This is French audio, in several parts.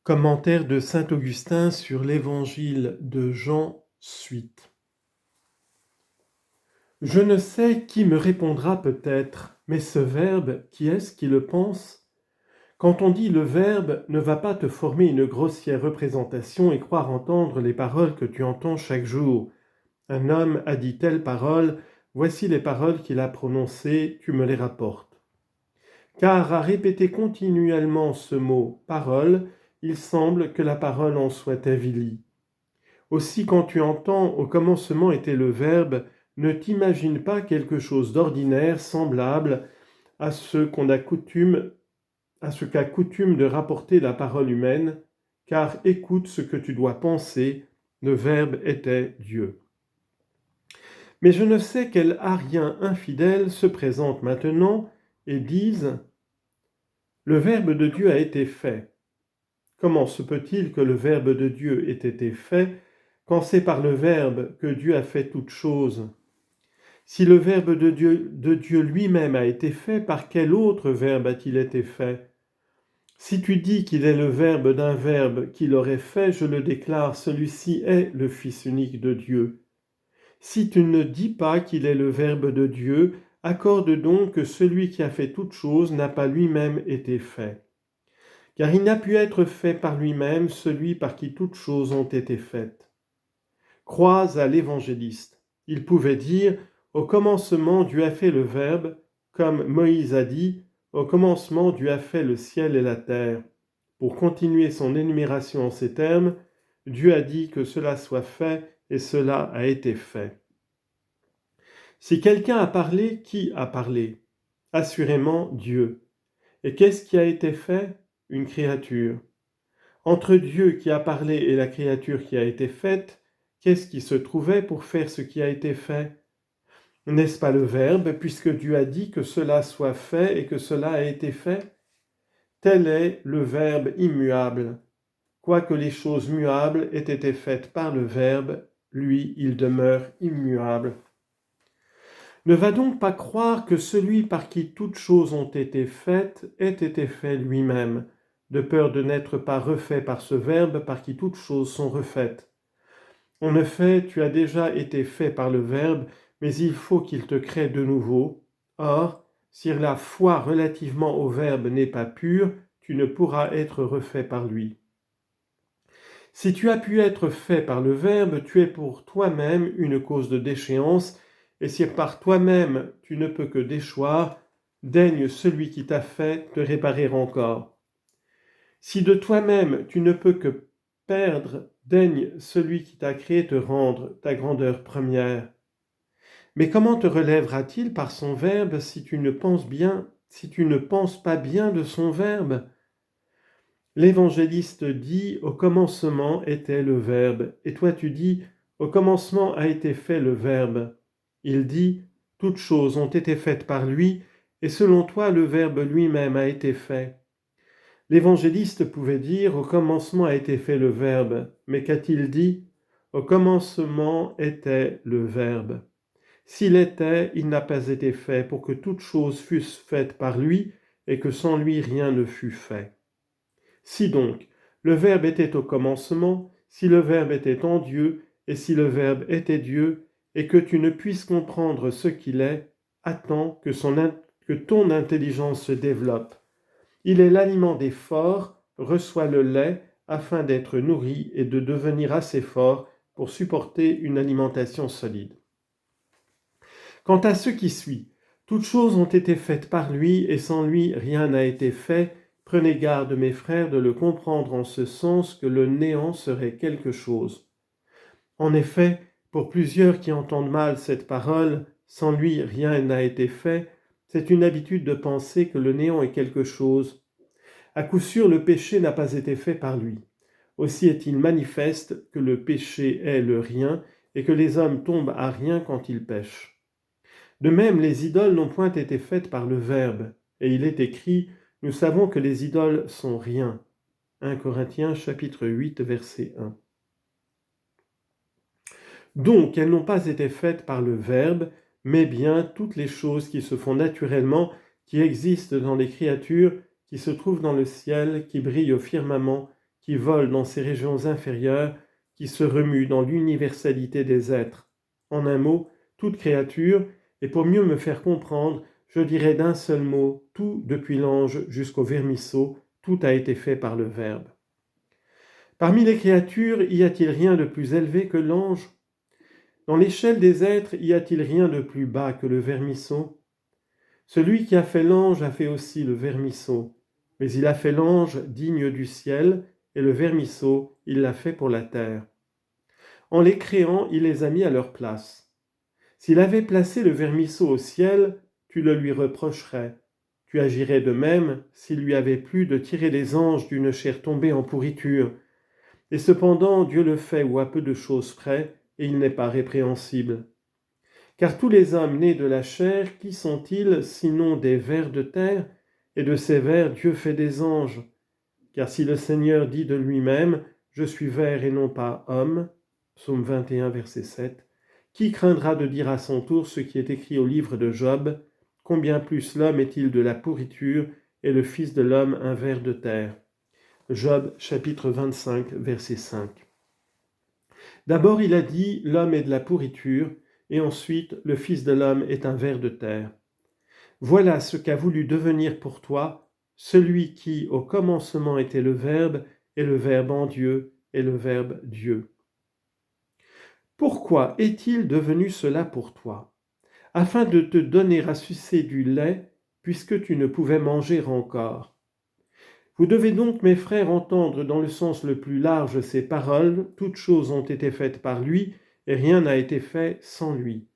Commentaire de saint Augustin sur l'Évangile de Jean, suite. Je ne sais qui me répondra peut-être, mais ce Verbe, qui est-ce qui le pense ? Quand on dit le Verbe, ne va pas te former une grossière représentation et croire entendre les paroles que tu entends chaque jour. Un homme a dit telle parole, voici les paroles qu'il a prononcées, tu me les rapportes. Car à répéter continuellement ce mot « parole », il semble que la parole en soit avilie. Aussi, quand tu entends « au commencement était le Verbe », ne t'imagine pas quelque chose d'ordinaire, semblable à ce qu'a coutume de rapporter la parole humaine, car écoute ce que tu dois penser, le Verbe était Dieu. Mais je ne sais quels ariens infidèles se présentent maintenant et disent « le Verbe de Dieu a été fait ». Comment se peut-il que le Verbe de Dieu ait été fait quand c'est par le Verbe que Dieu a fait toutes choses ? Si le Verbe de Dieu lui-même a été fait, par quel autre Verbe a-t-il été fait ? Si tu dis qu'il est le Verbe d'un Verbe qui l'aurait fait, je le déclare, celui-ci est le Fils unique de Dieu. Si tu ne dis pas qu'il est le Verbe de Dieu, accorde donc que celui qui a fait toutes choses n'a pas lui-même été fait. Car il n'a pu être fait par lui-même celui par qui toutes choses ont été faites. Crois à l'évangéliste. Il pouvait dire « Au commencement Dieu a fait le Verbe », comme Moïse a dit « Au commencement Dieu a fait le ciel et la terre ». Pour continuer son énumération en ces termes, Dieu a dit que cela soit fait et cela a été fait. Si quelqu'un a parlé, qui a parlé ? Assurément Dieu. Et qu'est-ce qui a été fait ? Une créature. Entre Dieu qui a parlé et la créature qui a été faite, qu'est-ce qui se trouvait pour faire ce qui a été fait ? N'est-ce pas le Verbe, puisque Dieu a dit que cela soit fait et que cela a été fait ? Tel est le Verbe immuable. Quoique les choses muables aient été faites par le Verbe, lui, il demeure immuable. Ne va donc pas croire que celui par qui toutes choses ont été faites ait été fait lui-même, de peur de n'être pas refait par ce Verbe par qui toutes choses sont refaites. En effet, tu as déjà été fait par le Verbe, mais il faut qu'il te crée de nouveau. Or, si la foi relativement au Verbe n'est pas pure, tu ne pourras être refait par lui. Si tu as pu être fait par le Verbe, tu es pour toi-même une cause de déchéance, et si par toi-même tu ne peux que déchoir, daigne celui qui t'a fait te réparer encore. Si de toi-même tu ne peux que perdre, daigne celui qui t'a créé te rendre ta grandeur première. Mais comment te relèvera-t-il par son Verbe si tu ne penses pas bien de son Verbe ? L'évangéliste dit « Au commencement était le Verbe » et toi tu dis « Au commencement a été fait le Verbe ». Il dit « Toutes choses ont été faites par lui et selon toi le Verbe lui-même a été fait ». L'évangéliste pouvait dire « Au commencement a été fait le Verbe », mais qu'a-t-il dit ? « Au commencement était le Verbe ». S'il était, il n'a pas été fait pour que toutes choses fussent faites par lui et que sans lui rien ne fût fait. Si donc, le Verbe était au commencement, si le Verbe était en Dieu, et si le Verbe était Dieu, et que tu ne puisses comprendre ce qu'il est, attends que ton intelligence se développe. Il est l'aliment des forts, reçois le lait afin d'être nourri et de devenir assez fort pour supporter une alimentation solide. Quant à ce qui suit, toutes choses ont été faites par lui et sans lui rien n'a été fait. Prenez garde, mes frères, de le comprendre en ce sens que le néant serait quelque chose. En effet, pour plusieurs qui entendent mal cette parole, sans lui rien n'a été fait, c'est une habitude de penser que le néant est quelque chose. À coup sûr, le péché n'a pas été fait par lui. Aussi est-il manifeste que le péché est le rien et que les hommes tombent à rien quand ils pêchent. De même, les idoles n'ont point été faites par le Verbe, et il est écrit « Nous savons que les idoles sont rien ». 1 Corinthiens chapitre 8, verset 1. Donc, elles n'ont pas été faites par le Verbe, mais bien toutes les choses qui se font naturellement, qui existent dans les créatures, qui se trouvent dans le ciel, qui brillent au firmament, qui vole dans ces régions inférieures, qui se remue dans l'universalité des êtres. En un mot, toute créature, et pour mieux me faire comprendre, je dirais d'un seul mot, tout depuis l'ange jusqu'au vermisseau, tout a été fait par le Verbe. Parmi les créatures, y a-t-il rien de plus élevé que l'ange ? Dans l'échelle des êtres, y a-t-il rien de plus bas que le vermisseau ? Celui qui a fait l'ange a fait aussi le vermisseau, mais il a fait l'ange digne du ciel, et le vermisseau, il l'a fait pour la terre. En les créant, il les a mis à leur place. S'il avait placé le vermisseau au ciel, tu le lui reprocherais. Tu agirais de même s'il lui avait plu de tirer les anges d'une chair tombée en pourriture. Et cependant, Dieu le fait ou à peu de choses près, et il n'est pas répréhensible. Car tous les hommes nés de la chair, qui sont-ils sinon des vers de terre ? Et de ces vers, Dieu fait des anges. Car si le Seigneur dit de lui-même « Je suis ver et non pas homme » Psaume 21, verset 7, qui craindra de dire à son tour ce qui est écrit au livre de Job « Combien plus l'homme est-il de la pourriture et le Fils de l'homme un ver de terre » Job chapitre 25, verset 5. D'abord il a dit « L'homme est de la pourriture » et ensuite « Le Fils de l'homme est un ver de terre ». Voilà ce qu'a voulu devenir pour toi celui qui au commencement était le Verbe, et le Verbe en Dieu, et le Verbe Dieu. Pourquoi est-il devenu cela pour toi ? Afin de te donner à sucer du lait, puisque tu ne pouvais manger encore. Vous devez donc, mes frères, entendre dans le sens le plus large ces paroles, toutes choses ont été faites par lui, et rien n'a été fait sans lui.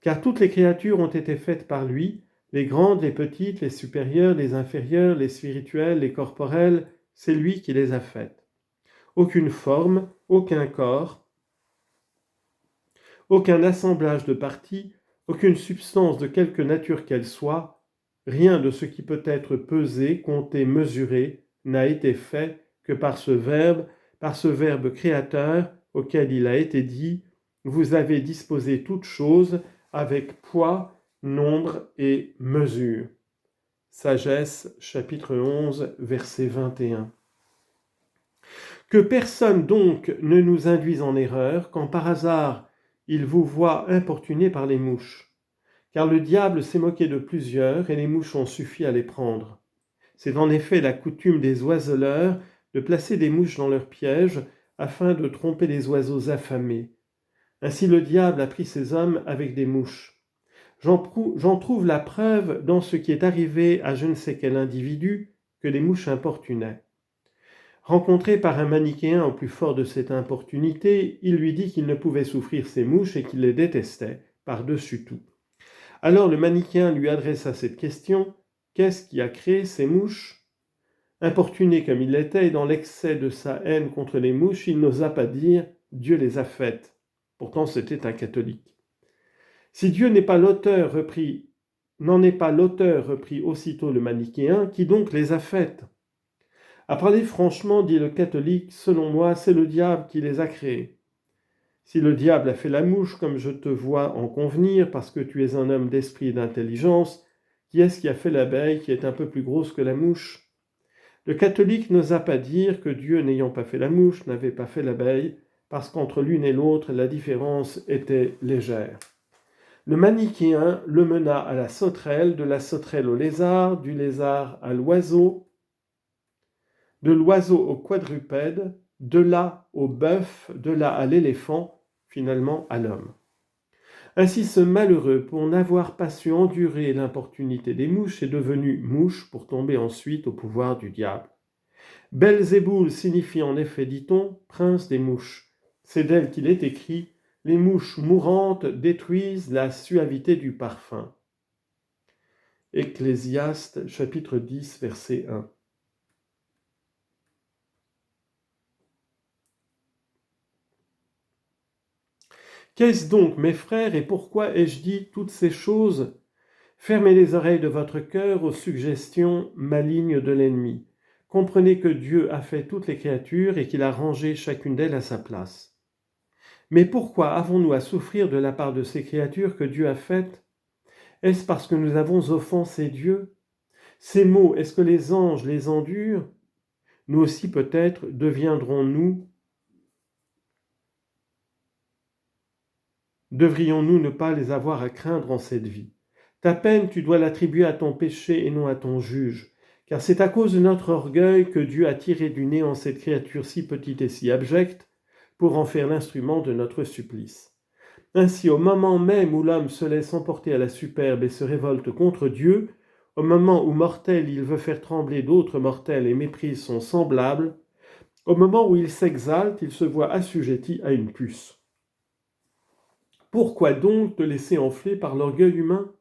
Car toutes les créatures ont été faites par lui, les grandes, les petites, les supérieures, les inférieures, les spirituelles, les corporelles, c'est lui qui les a faites. Aucune forme, aucun corps, aucun assemblage de parties, aucune substance de quelque nature qu'elle soit, rien de ce qui peut être pesé, compté, mesuré, n'a été fait que par ce Verbe créateur auquel il a été dit « Vous avez disposé toutes choses avec poids, nombre et mesure. » Sagesse, chapitre 11, verset 21. Que personne donc ne nous induise en erreur quand par hasard il vous voit importuné par les mouches. Car le diable s'est moqué de plusieurs et les mouches ont suffi à les prendre. C'est en effet la coutume des oiseleurs de placer des mouches dans leurs pièges afin de tromper les oiseaux affamés. Ainsi le diable a pris ses hommes avec des mouches. J'en trouve la preuve dans ce qui est arrivé à je ne sais quel individu que les mouches importunaient. Rencontré par un manichéen au plus fort de cette importunité, il lui dit qu'il ne pouvait souffrir ces mouches et qu'il les détestait par-dessus tout. Alors le manichéen lui adressa cette question : qu'est-ce qui a créé ces mouches ? Importuné comme il l'était, et dans l'excès de sa haine contre les mouches, il n'osa pas dire « Dieu les a faites ». Pourtant c'était un catholique. Si Dieu n'en est pas l'auteur, reprit aussitôt le manichéen, qui donc les a faites ? À parler franchement, dit le catholique, selon moi, c'est le diable qui les a créées. Si le diable a fait la mouche, comme je te vois en convenir, parce que tu es un homme d'esprit et d'intelligence, qui est-ce qui a fait l'abeille qui est un peu plus grosse que la mouche ? Le catholique n'osa pas dire que Dieu, n'ayant pas fait la mouche, n'avait pas fait l'abeille, parce qu'entre l'une et l'autre, la différence était légère. Le manichéen le mena à la sauterelle, de la sauterelle au lézard, du lézard à l'oiseau, de l'oiseau au quadrupède, de là au bœuf, de là à l'éléphant, finalement à l'homme. Ainsi ce malheureux, pour n'avoir pas su endurer l'importunité des mouches, est devenu mouche pour tomber ensuite au pouvoir du diable. Belzéboul signifie en effet, dit-on, prince des mouches. C'est d'elle qu'il est écrit « Les mouches mourantes détruisent la suavité du parfum ». Ecclésiaste, chapitre 10, verset 1. Qu'est-ce donc, mes frères, et pourquoi ai-je dit toutes ces choses ? Fermez les oreilles de votre cœur aux suggestions malignes de l'ennemi. Comprenez que Dieu a fait toutes les créatures et qu'il a rangé chacune d'elles à sa place. Mais pourquoi avons-nous à souffrir de la part de ces créatures que Dieu a faites ? Est-ce parce que nous avons offensé Dieu ? Ces maux, est-ce que les anges les endurent ? nous aussi peut-être devrions-nous ne pas les avoir à craindre en cette vie. Ta peine, tu dois l'attribuer à ton péché et non à ton juge, car c'est à cause de notre orgueil que Dieu a tiré du néant cette créature si petite et si abjecte pour en faire l'instrument de notre supplice. Ainsi, au moment même où l'homme se laisse emporter à la superbe et se révolte contre Dieu, au moment où mortel il veut faire trembler d'autres mortels et méprise son semblable, au moment où il s'exalte, il se voit assujetti à une puce. Pourquoi donc te laisser enfler par l'orgueil humain ?